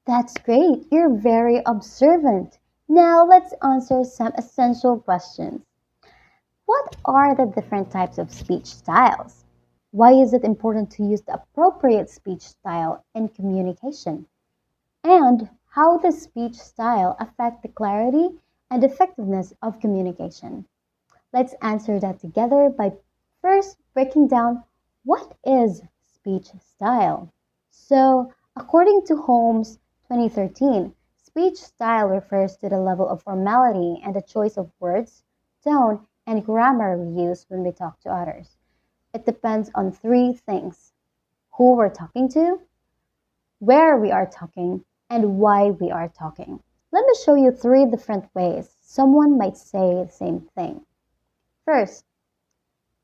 That's great. You're very observant. Now let's answer some essential questions. What are the different types of speech styles? Why is it important to use the appropriate speech style in communication? And how does speech style affect the clarity and effectiveness of communication? Let's answer that together by first breaking down what is speech style. So, according to Holmes 2013, speech style refers to the level of formality and the choice of words, tone, and grammar we use when we talk to others. It depends on three things: who we're talking to, where we are talking, and why we are talking. Let me show you three different ways someone might say the same thing. First,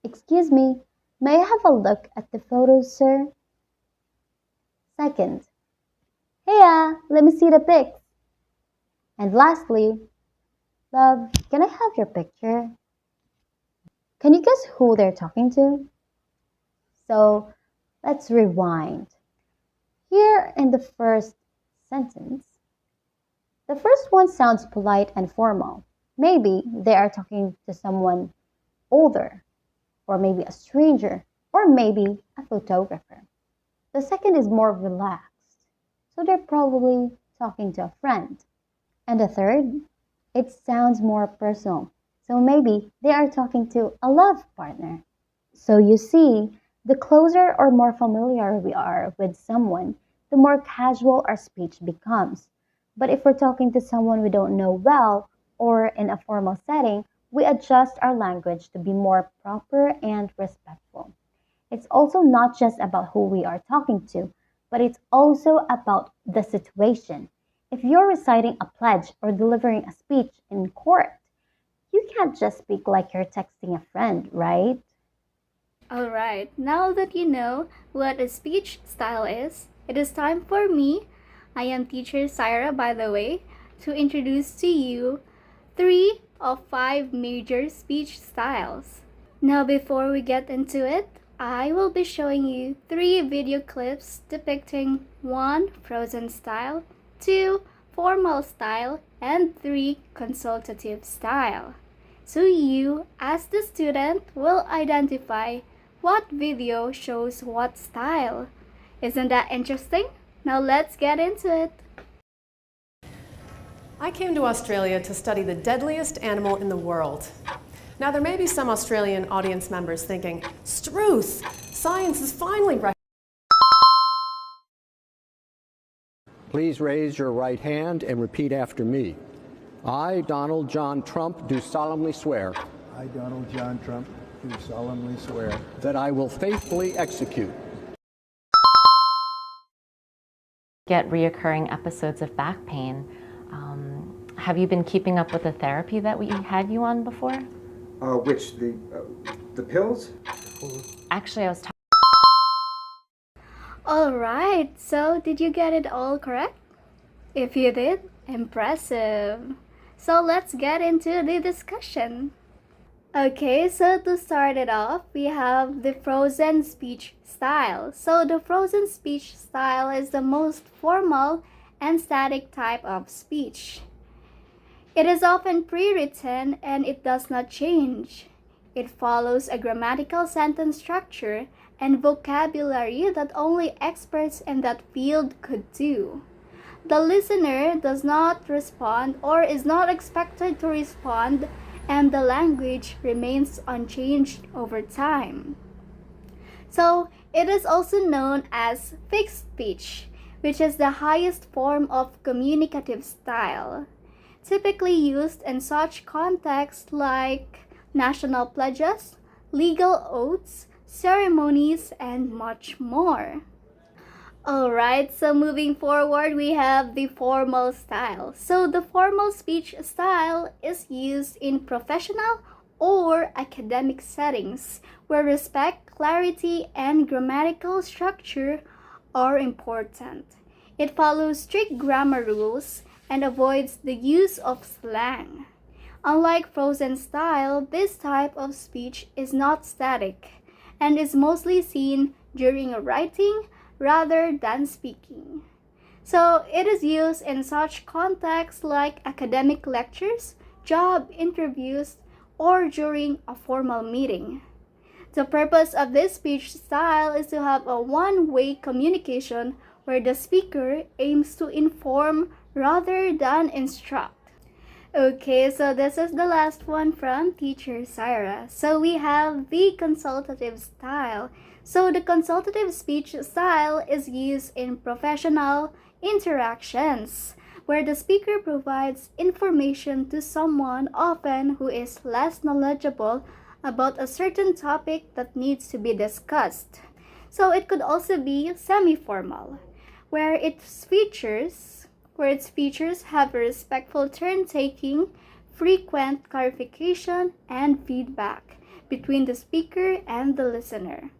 excuse me, may I have a look at the photos, sir? Second, hey, let me see the pics. And lastly, love, can I have your picture? Can you guess who they're talking to? So let's rewind. Here in the first sentence, the first one sounds polite and formal. Maybe they are talking to someone older, or maybe a stranger, or maybe a photographer. The second is more relaxed, so they're probably talking to a friend. And the third, it sounds more personal, so maybe they are talking to a love partner. So you see, the closer or more familiar we are with someone, the more casual our speech becomes. But if we're talking to someone we don't know well or in a formal setting, we adjust our language to be more proper and respectful. It's also not just about who we are talking to, but it's also about the situation. If you're reciting a pledge or delivering a speech in court, you can't just speak like you're texting a friend, right? Alright, now that you know what a speech style is, it is time for me, I am teacher Syra by the way, to introduce to you three of five major speech styles. Now before we get into it, I will be showing you three video clips depicting 1. Frozen style, 2. Formal style, and 3. Consultative style. So you, as the student, will identify what video shows what style. Isn't that interesting? Now let's get into it. I came to Australia to study the deadliest animal in the world. Now, there may be some Australian audience members thinking, Struth, science is finally Please raise your right hand and repeat after me. I, Donald John Trump, do solemnly swear I, Donald John Trump, do solemnly swear that I will faithfully execute Get reoccurring episodes of back pain. Have you been keeping up with the therapy that we had you on before? Which the pills? Actually, I was talking. Alright, so did you get it all correct? If you did, impressive. So let's get into the discussion. Okay, so to start it off, we have the frozen speech style. So the frozen speech style is the most formal and static type of speech. It is often pre-written and it does not change. It follows a grammatical sentence structure and vocabulary that only experts in that field could do. The listener does not respond or is not expected to respond, and the language remains unchanged over time. So, it is also known as fixed speech, which is the highest form of communicative style, typically used in such contexts like national pledges, legal oaths, ceremonies, and much more. Alright, so moving forward, we have the formal style. So the formal speech style is used in professional or academic settings where respect, clarity, and grammatical structure are important. It follows strict grammar rules and avoids the use of slang. Unlike frozen style, this type of speech is not static and is mostly seen during writing rather than speaking. So it is used in such contexts like academic lectures, job interviews, or during a formal meeting. The purpose of this speech style is to have a one-way communication where the speaker aims to inform rather than instruct. Okay, so this is the last one from Teacher Syra. So we have the consultative style. So the consultative speech style is used in professional interactions, where the speaker provides information to someone often who is less knowledgeable about a certain topic that needs to be discussed. So it could also be semi-formal, where its features have a respectful turn-taking, frequent clarification, and feedback between the speaker and the listener.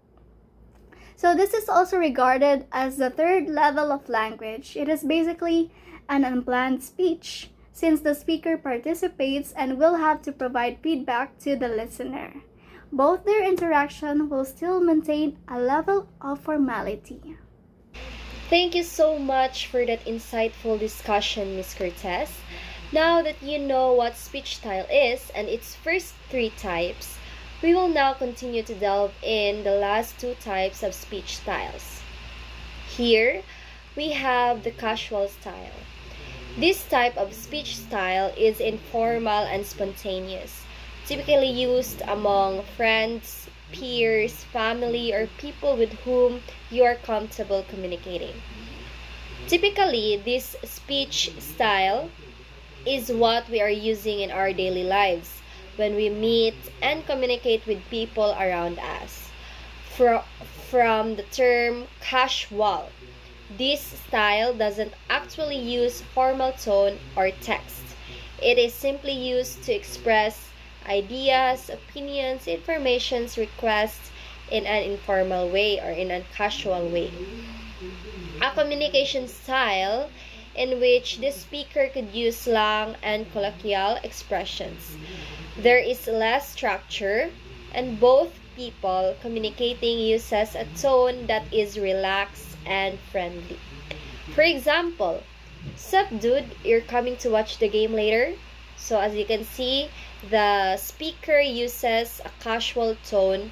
So this is also regarded as the third level of language. It is basically an unplanned speech, since the speaker participates and will have to provide feedback to the listener. Both their interaction will still maintain a level of formality. Thank you so much for that insightful discussion, Ms. Cortez. Now that you know what speech style is and its first three types, we will now continue to delve in the last two types of speech styles. Here, we have the casual style. This type of speech style is informal and spontaneous, typically used among friends, peers, family, or people with whom you are comfortable communicating. Typically, this speech style is what we are using in our daily lives when we meet and communicate with people around us. From the term casual, this style doesn't actually use formal tone or text. It is simply used to express ideas, opinions, informations, requests in an informal way or in a casual way. A communication style in which the speaker could use slang and colloquial expressions. There is less structure, and both people communicating uses a tone that is relaxed and friendly. For example, "Sup dude, you're coming to watch the game later?" So as you can see, the speaker uses a casual tone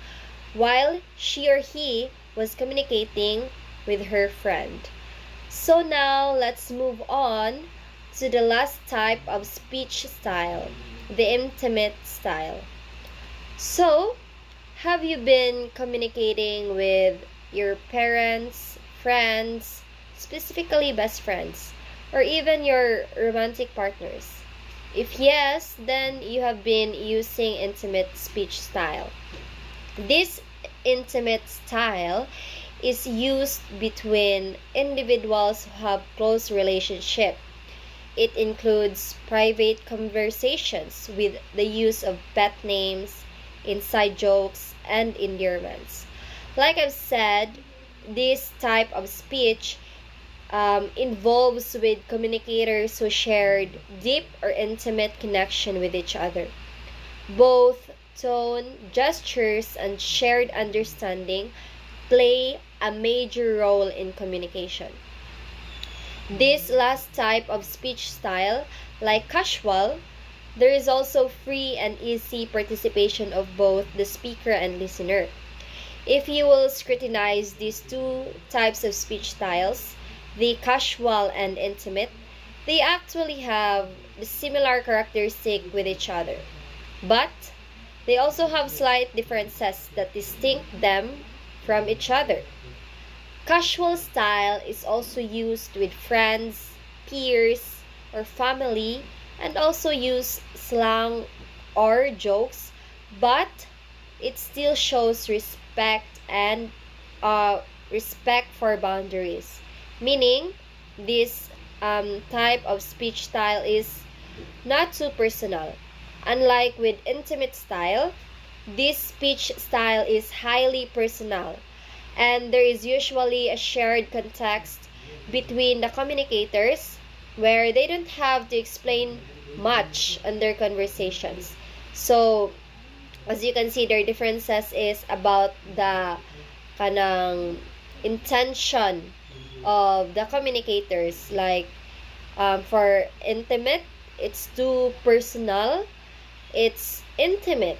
while she or he was communicating with her friend. So now let's move on to the last type of speech style, the intimate style. So, have you been communicating with your parents, friends, specifically best friends, or even your romantic partners? If yes, then you have been using intimate speech style. This intimate style is used between individuals who have close relationship. It includes private conversations with the use of pet names, inside jokes, and endearments. Like I've said, this type of speech involves with communicators who shared deep or intimate connection with each other. Both tone, gestures, and shared understanding play a major role in communication. This last type of speech style, like casual, there is also free and easy participation of both the speaker and listener. If you will scrutinize these two types of speech styles, the casual and intimate, they actually have the similar characteristic with each other. But they also have slight differences that distinct them from each other. Casual style is also used with friends, peers, or family, and also use slang or jokes, but it still shows respect and respect for boundaries. Meaning, this type of speech style is not too personal. Unlike with intimate style, this speech style is highly personal, and there is usually a shared context between the communicators where they don't have to explain much on their conversations. So, as you can see, their differences is about the kanang intention of the communicators. Like for intimate, it's too personal, it's intimate.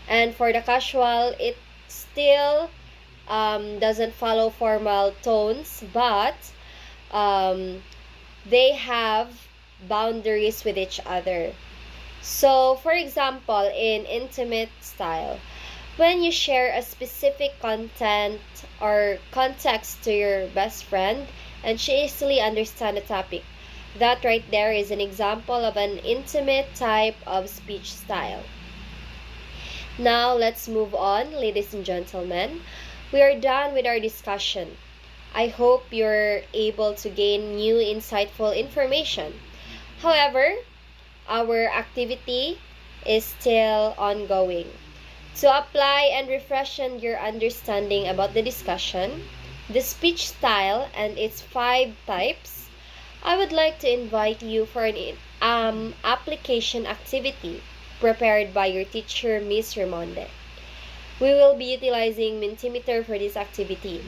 And for the casual, it still doesn't follow formal tones, but they have boundaries with each other. So, for example, in intimate style, when you share a specific content or context to your best friend and she easily understands the topic, that right there is an example of an intimate type of speech style. Now, let's move on, ladies and gentlemen. We are done with our discussion. I hope you're able to gain new insightful information. However, our activity is still ongoing. To apply and refreshen your understanding about the discussion, the speech style and its 5 types, I would like to invite you for an application activity prepared by your teacher, Miss Ramonde. We will be utilizing Mentimeter for this activity.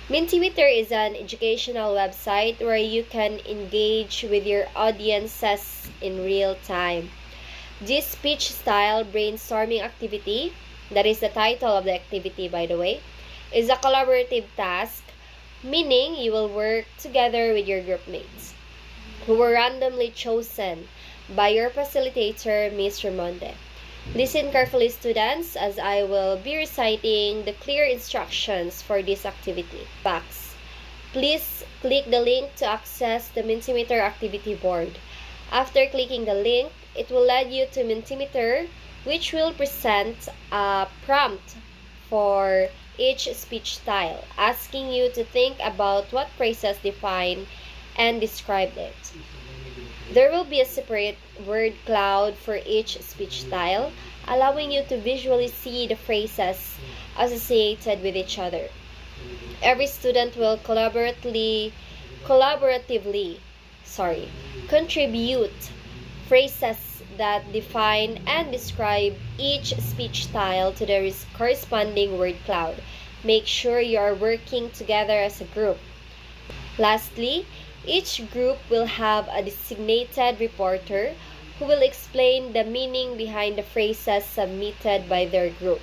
Mentimeter is an educational website where you can engage with your audiences in real time. This speech style brainstorming activity, that is the title of the activity by the way, is a collaborative task, meaning you will work together with your group mates, who were randomly chosen by your facilitator, Ms. Ramonde. Listen carefully, students, as I will be reciting the clear instructions for this activity. Facts. Please click the link to access the Mentimeter activity board. After clicking the link, it will lead you to Mentimeter, which will present a prompt for each speech style, asking you to think about what phrases define and describe it. There will be a separate word cloud for each speech style, allowing you to visually see the phrases associated with each other. Every student will collaboratively contribute phrases that define and describe each speech style to the corresponding word cloud. Make sure you are working together as a group. Lastly, each group will have a designated reporter who will explain the meaning behind the phrases submitted by their group.